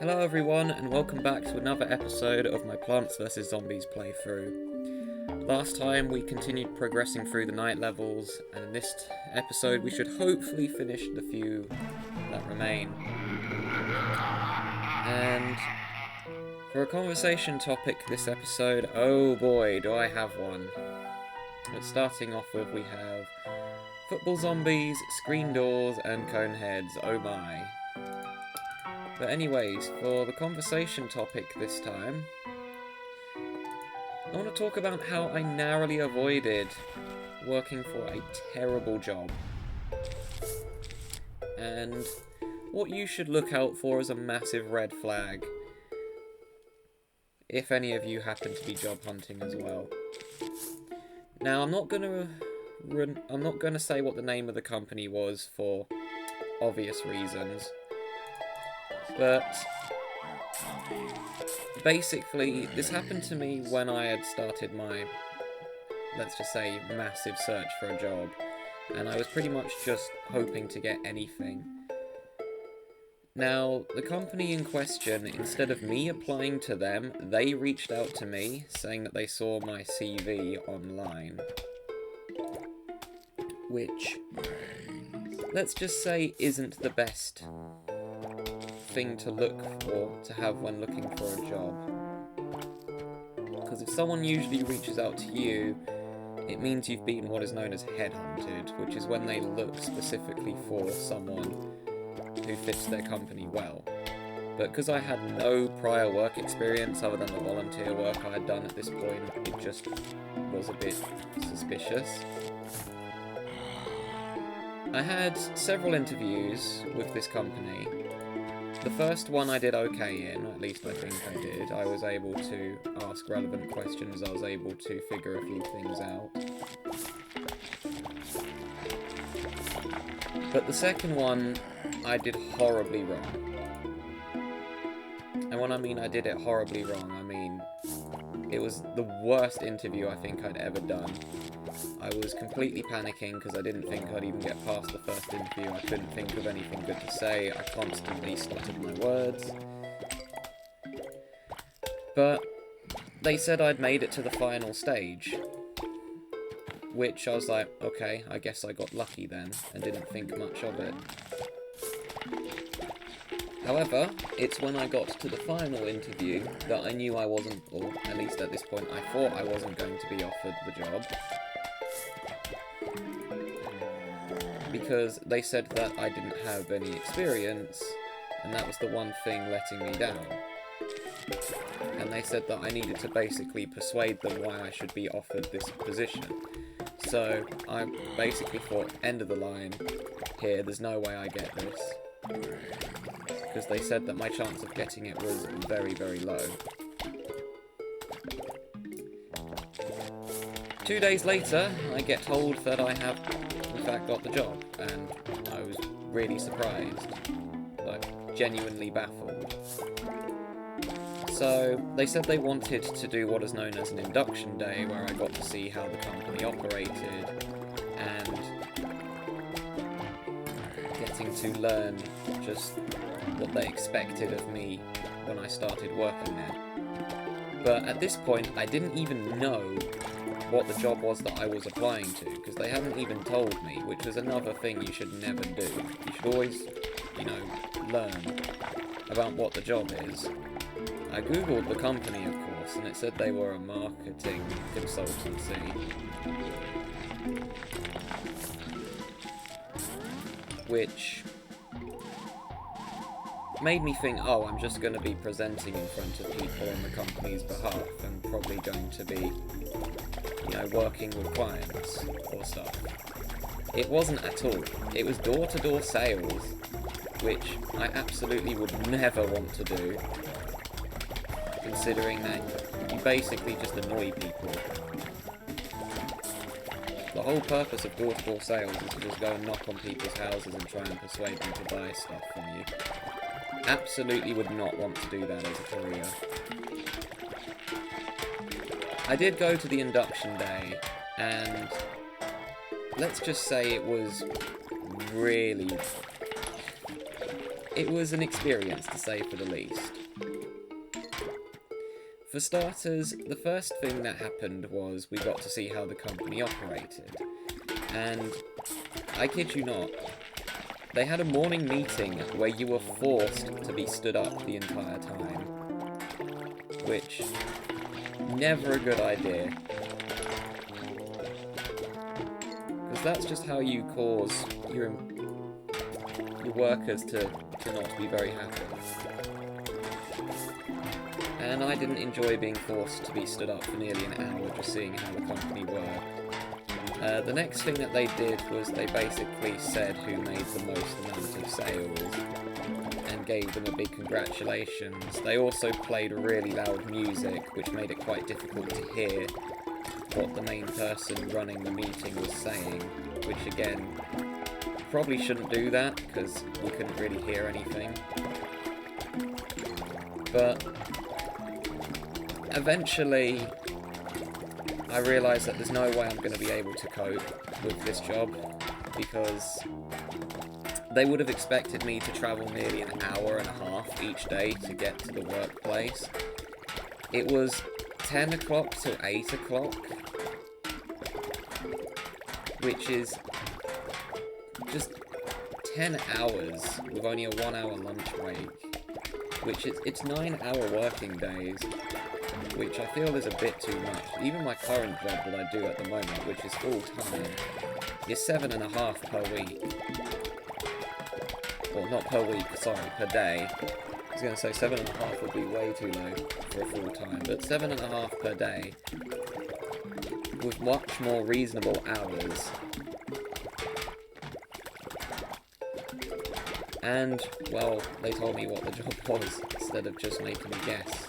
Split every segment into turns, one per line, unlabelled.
Hello everyone, and welcome back to another episode of my Plants vs Zombies playthrough. Last time we continued progressing through the night levels, and in this episode we should hopefully finish the few that remain. And for a conversation topic this episode, oh boy, do I have one. But starting off with, we have football zombies, screen doors, and cone heads, oh my. But anyways, for the conversation topic this time, I want to talk about how I narrowly avoided working for a terrible job. And what you should look out for as a massive red flag, if any of you happen to be job hunting as well. Now, I'm not gonna say what the name of the company was for obvious reasons. But basically, this happened to me when I had started my, let's just say, massive search for a job, and I was pretty much just hoping to get anything. Now, the company in question, instead of me applying to them, they reached out to me, saying that they saw my CV online. Which, let's just say, isn't the best thing to look for, to have when looking for a job. Because if someone usually reaches out to you, it means you've been what is known as headhunted, which is when they look specifically for someone who fits their company well. But because I had no prior work experience other than the volunteer work I had done at this point, it just was a bit suspicious. I had several interviews with this company. The first one I did okay in, at least I think I did. I was able to ask relevant questions, I was able to figure a few things out. But the second one, I did horribly wrong. And when I mean I did it horribly wrong, I mean it was the worst interview I think I'd ever done. I was completely panicking because I didn't think I'd even get past the first interview. I couldn't think of anything good to say. I constantly stuttered my words. But they said I'd made it to the final stage. Which I was like, okay, I guess I got lucky then, and didn't think much of it. However, it's when I got to the final interview that I knew I wasn't, or at least at this point I thought I wasn't going to be offered the job. Because they said that I didn't have any experience, and that was the one thing letting me down. And they said that I needed to basically persuade them why I should be offered this position. So I basically thought, end of the line, here, there's no way I get this. Because they said that my chance of getting it was very, very low. 2 days later, I get told that I have in fact got the job, and I was really surprised, like genuinely baffled. So they said they wanted to do what is known as an induction day, where I got to see how the company operated and getting to learn just what they expected of me when I started working there. But at this point I didn't even know what the job was that I was applying to, because they hadn't even told me, which was another thing you should never do. You should always, learn about what the job is. I googled the company, of course, and it said they were a marketing consultancy. Which made me think, oh, I'm just going to be presenting in front of people on the company's behalf and probably going to be working with clients or stuff. It wasn't at all. It was door-to-door sales, which I absolutely would never want to do, considering that you basically just annoy people. The whole purpose of door-to-door sales is to just go and knock on people's houses and try and persuade them to buy stuff from you. Absolutely would not want to do that as a career. I did go to the induction day, and let's just say it was really it was an experience, to say for the least. For starters, the first thing that happened was we got to see how the company operated. And I kid you not, they had a morning meeting where you were forced to be stood up the entire time. Which, never a good idea. Because that's just how you cause your workers to not be very happy. And I didn't enjoy being forced to be stood up for nearly an hour just seeing how the company worked. The next thing that they did was they basically said who made the most amount of sales and gave them a big congratulations. They also played really loud music, which made it quite difficult to hear what the main person running the meeting was saying, which again, probably shouldn't do that because we couldn't really hear anything. But eventually I realised that there's no way I'm going to be able to cope with this job, because they would have expected me to travel nearly an hour and a half each day to get to the workplace. It was 10 o'clock till 8 o'clock, which is just 10 hours with only a 1 hour lunch break, which it's 9 hour working days, which I feel is a bit too much. Even my current job that I do at the moment, which is full time, is 7.5 per week. Well, not per week, sorry, per day. I was going to say 7.5 would be way too low for a full time, but 7.5 per day with much more reasonable hours. And, well, they told me what the job was instead of just making me guess.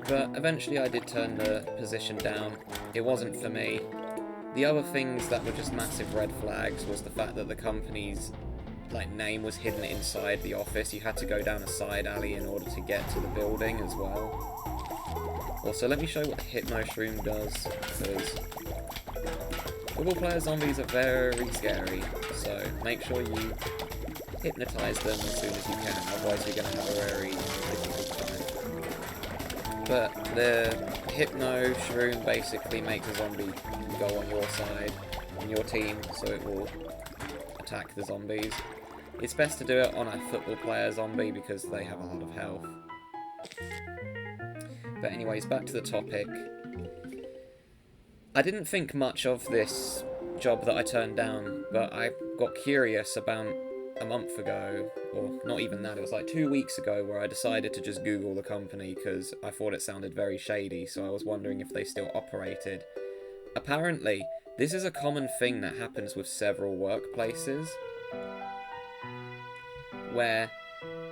But eventually I did turn the position down. It wasn't for me. The other things that were just massive red flags was the fact that the company's name was hidden inside the office. You had to go down a side alley in order to get to the building as well. Also, let me show you what the Hypno shroom does, because football player zombies are very scary, so make sure you hypnotise them as soon as you can, otherwise you're going to have a very difficult time. But the Hypno shroom basically makes a zombie go on your side, on your team, so it will attack the zombies. It's best to do it on a football player zombie because they have a lot of health. But anyways, back to the topic. I didn't think much of this job that I turned down, but I got curious about a month ago, or not even that, it was like 2 weeks ago, where I decided to just Google the company because I thought it sounded very shady, so I was wondering if they still operated. Apparently, this is a common thing that happens with several workplaces, where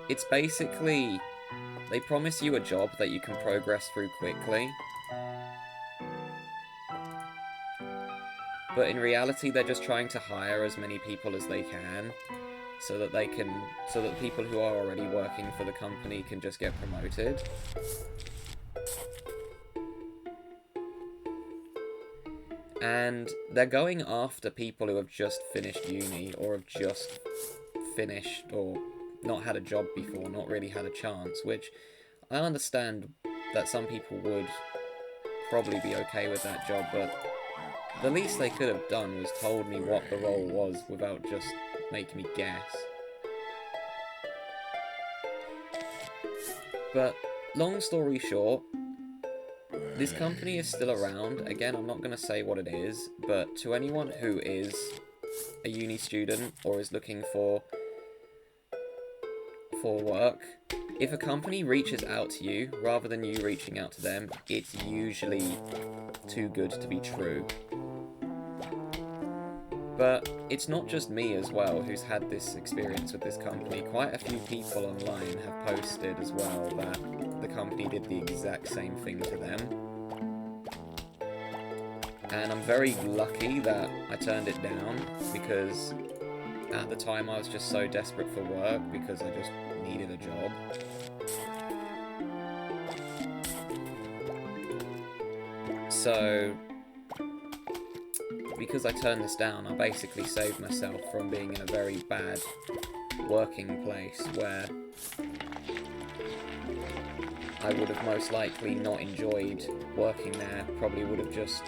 it's basically, they promise you a job that you can progress through quickly, but in reality they're just trying to hire as many people as they can, so that people who are already working for the company can just get promoted. And they're going after people who have just finished uni, or have just finished, or not had a job before, not really had a chance, which I understand that some people would probably be okay with that job, but the least they could have done was told me what the role was without just making me guess. But long story short, this company is still around. Again, I'm not going to say what it is, but to anyone who is a uni student or is looking for work, if a company reaches out to you rather than you reaching out to them, it's usually too good to be true. But it's not just me as well who's had this experience with this company. Quite a few people online have posted as well that the company did the exact same thing to them. And I'm very lucky that I turned it down, because at the time I was just so desperate for work because I just needed a job. So, because I turned this down, I basically saved myself from being in a very bad working place where I would have most likely not enjoyed working there, probably would have just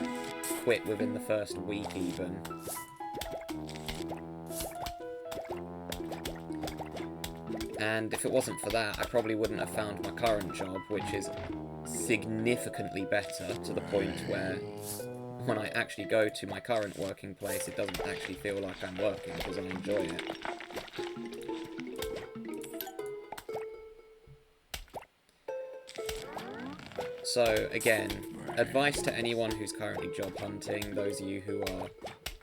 quit within the first week even. And if it wasn't for that, I probably wouldn't have found my current job, which is significantly better, to the point where when I actually go to my current working place, it doesn't actually feel like I'm working because I enjoy it. So, again, advice to anyone who's currently job hunting, those of you who are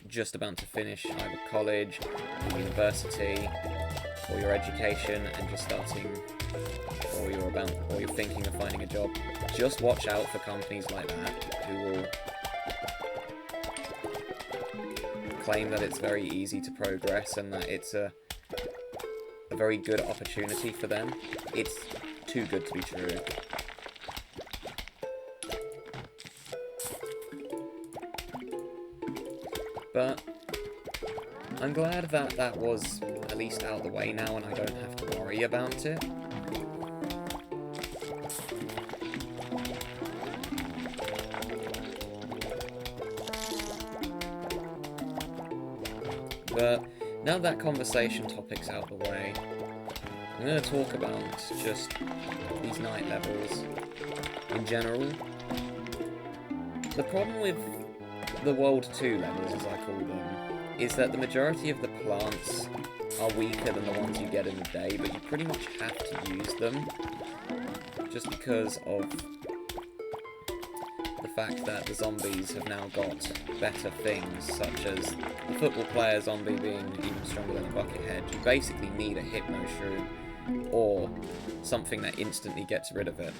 just about to finish either college, university, or your education and just starting, or you're thinking of finding a job, just watch out for companies like that who will claim that it's very easy to progress and that it's a very good opportunity for them. It's too good to be true. But I'm glad that that was at least out of the way now and I don't have to worry about it. But now that conversation topic's out of the way, I'm going to talk about just these night levels in general. The problem with the World 2 levels, as I call them, is that the majority of the plants are weaker than the ones you get in the day, but you pretty much have to use them, just because of the fact that the zombies have now got better things, such as the football player zombie being even stronger than a buckethead. You basically need a Hypno shroom, or something that instantly gets rid of it.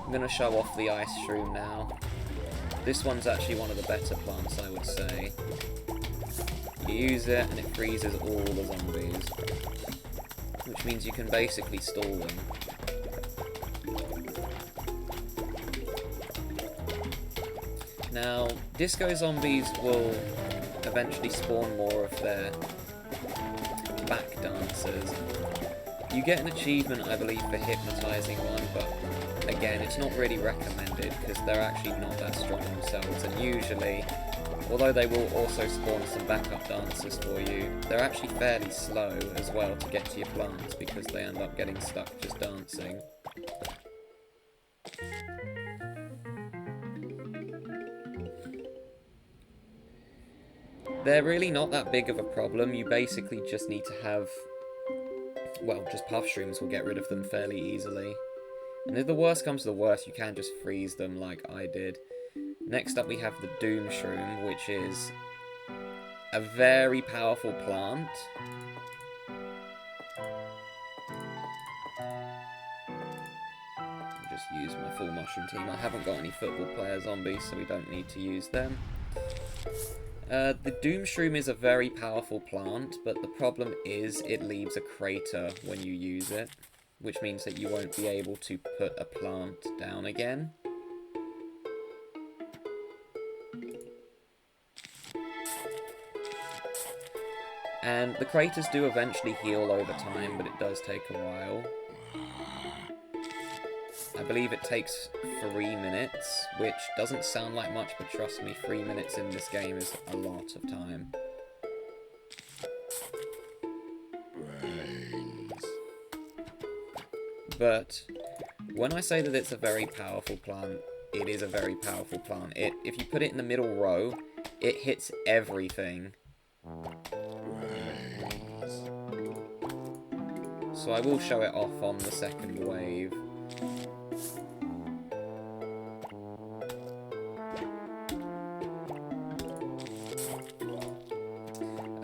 I'm going to show off the ice shroom now. This one's actually one of the better plants, I would say. You use it and it freezes all the zombies, which means you can basically stall them. Now, disco zombies will eventually spawn more of their back dancers. You get an achievement, I believe, for hypnotizing one, but again, it's not really recommended because they're actually not that strong themselves, and usually, although they will also spawn some backup dancers for you, they're actually fairly slow as well to get to your plants because they end up getting stuck just dancing. They're really not that big of a problem. You basically just need to have, well, just puff shrooms will get rid of them fairly easily. And if the worst comes to the worst, you can just freeze them like I did. Next up we have the Doom Shroom, which is a very powerful plant. I'll just use my full mushroom team. I haven't got any football player zombies, so we don't need to use them. The Doom Shroom is a very powerful plant, but the problem is it leaves a crater when you use it, which means that you won't be able to put a plant down again. And the craters do eventually heal over time, but it does take a while. I believe it takes 3 minutes, which doesn't sound like much, but trust me, 3 minutes in this game is a lot of time. But when I say that it's a very powerful plant, it is a very powerful plant. If you put it in the middle row, it hits everything. So I will show it off on the second wave.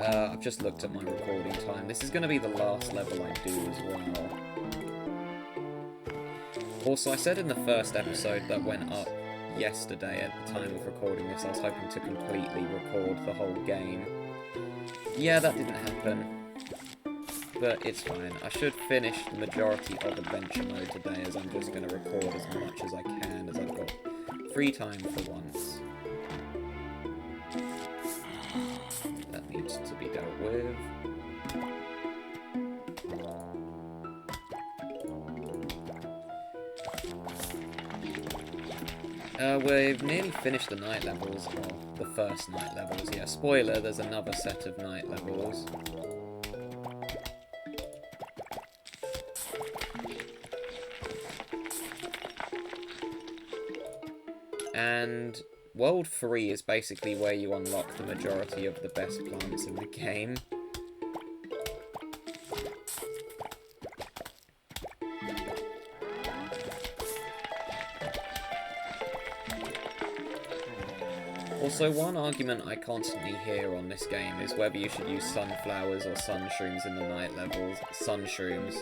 I've just looked at my recording time. This is going to be the last level I do as well. Also, I said in the first episode that went up yesterday at the time of recording this, I was hoping to completely record the whole game. Yeah, that didn't happen. But it's fine. I should finish the majority of Adventure Mode today, as I'm just going to record as much as I can, as I've got free time for once. That needs to be dealt with. We've nearly finished the night levels, or the first night levels, yeah. Spoiler, there's another set of night levels. And World 3 is basically where you unlock the majority of the best plants in the game. Also, one argument I constantly hear on this game is whether you should use sunflowers or sunshrooms in the night levels. Sunshrooms.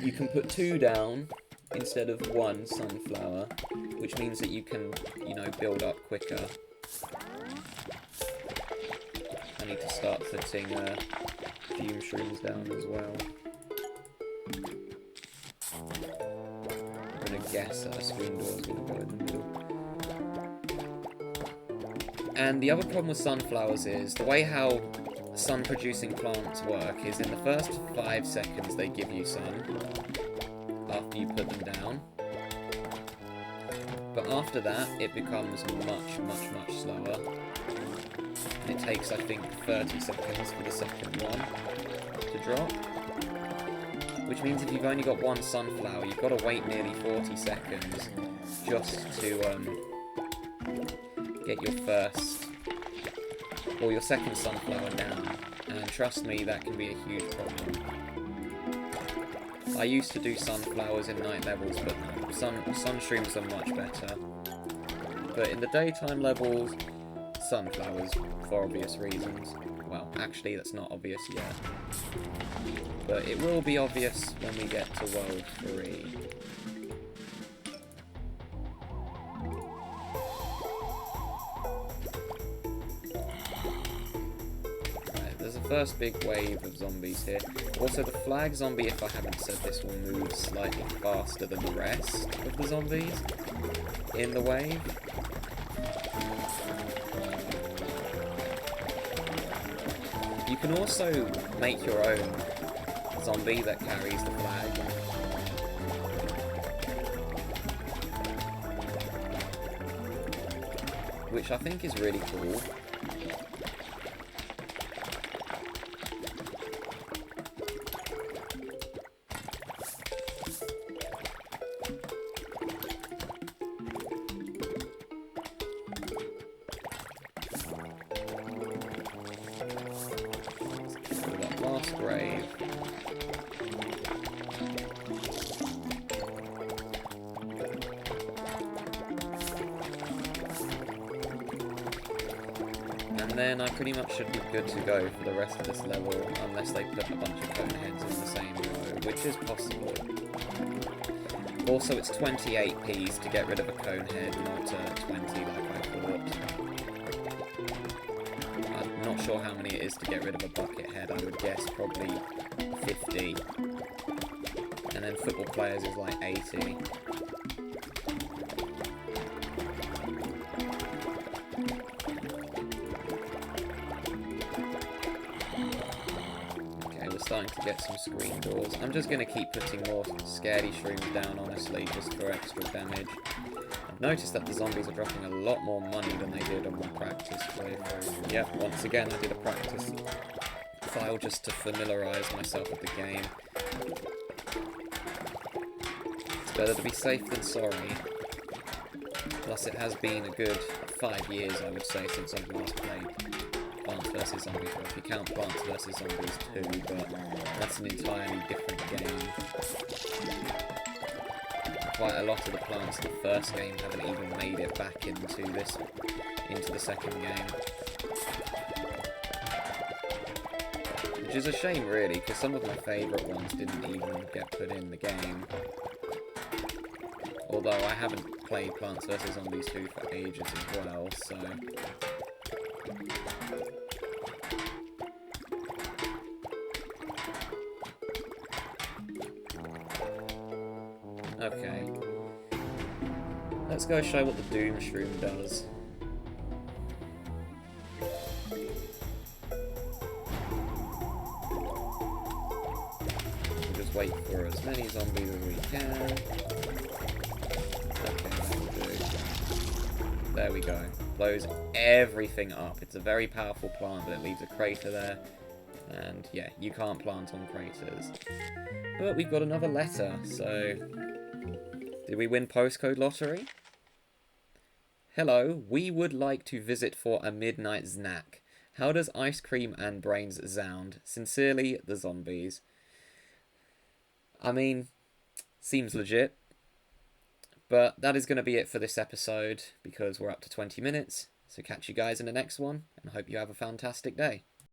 You can put 2 down instead of 1 sunflower, which means that you can, you know, build up quicker. I need to start putting fume shrooms down as well. I'm gonna guess that a screen door is gonna go in the middle. And the other problem with sunflowers is the way how sun-producing plants work is in the first 5 seconds they give you sun after you put them down. But after that, it becomes much slower. And it takes, I think, 30 seconds for the second one to drop. Which means if you've only got 1 sunflower, you've got to wait nearly 40 seconds just to get your first or your second sunflower down, and trust me, that can be a huge problem. I used to do sunflowers in night levels, but sunshrooms are much better. But in the daytime levels, sunflowers, for obvious reasons. Well, actually, that's not obvious yet. But it will be obvious when we get to World 3. First big wave of zombies here. Also, the flag zombie, if I haven't said this, will move slightly faster than the rest of the zombies in the wave. You can also make your own zombie that carries the flag. Which I think is really cool. And then I pretty much should be good to go for the rest of this level, unless they put a bunch of cone heads in the same row, which is possible. Also, it's 28 Ps to get rid of a cone head, not 20 like I thought. I'm not sure how many it is to get rid of a bucket head. I would guess probably 50. And then football players is like 80. Starting to get some screen doors. I'm just going to keep putting more scaredy shrooms down, honestly, just for extra damage. I've noticed that the zombies are dropping a lot more money than they did on my practice playthrough. Yep, once again I did a practice file just to familiarise myself with the game. It's better to be safe than sorry. Plus it has been a good 5 years, I would say, since I've last played Plants vs Zombies, well, if you count Plants vs Zombies 2, but that's an entirely different game. Quite a lot of the plants in the first game haven't even made it back into the second game. Which is a shame, really, because some of my favourite ones didn't even get put in the game. Although I haven't played Plants vs Zombies 2 for ages as well, so... Okay. let's go show what the Doom Shroom does. We'll just wait for as many zombies as we can. Okay, that'll do. There we go. Blows everything up. It's a very powerful plant, but it leaves a crater there. And yeah, you can't plant on craters. But we've got another letter, so... Did we win postcode lottery? Hello, we would like to visit for a midnight snack. How does ice cream and brains sound? Sincerely, the zombies. I mean, seems legit. But that is going to be it for this episode, because we're up to 20 minutes. So catch you guys in the next one, and hope you have a fantastic day.